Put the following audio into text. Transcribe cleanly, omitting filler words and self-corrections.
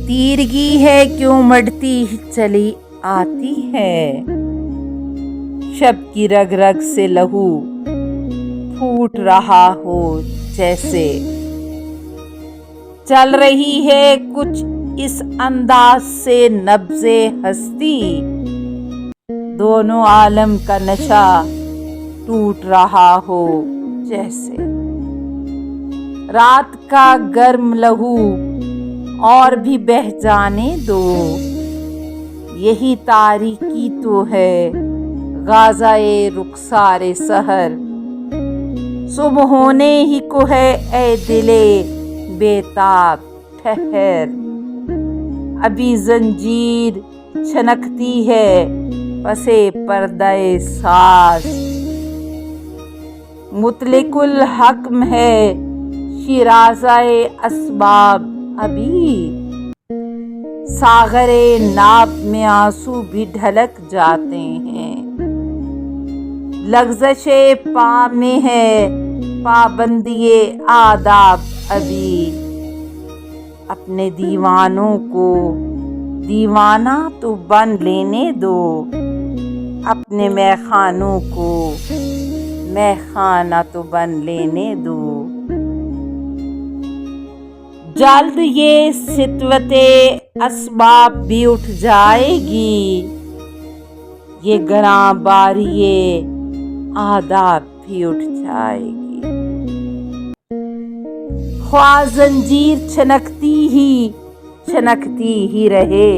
تیرگی ہے کیوں مٹتی چلی آتی ہے، شب کی رگ رگ سے لہو پھوٹ رہا ہو جیسے، چل رہی ہے کچھ اس انداز سے نبض ہستی، دونوں عالم کا نشہ ٹوٹ رہا ہو جیسے، رات کا گرم لہو اور بھی بہہ جانے دو، یہی تاریکی تو ہے غازۂ رخسار سحر، صبح ہونے ہی کو ہے اے دلے بے تاب ٹھہر، ابھی زنجیر چھنکتی ہے پسِ پردہ ساز، مطلق الحکم ہے شیرازۂ اسباب، ابھی ساغر ناب میں آنسو بھی ڈھلک جاتے ہیں، لغزش پا میں ہے پابندی آداب، ابھی اپنے دیوانوں کو دیوانہ تو بن لینے دو، اپنے میخانوں کو میخانہ تو بن لینے دو، جلد یہ ستوت اسباب بھی اٹھ جائے گی، یہ گراں باری آداب بھی اٹھ جائے گی، خواہ زنجیر چھنکتی ہی رہے،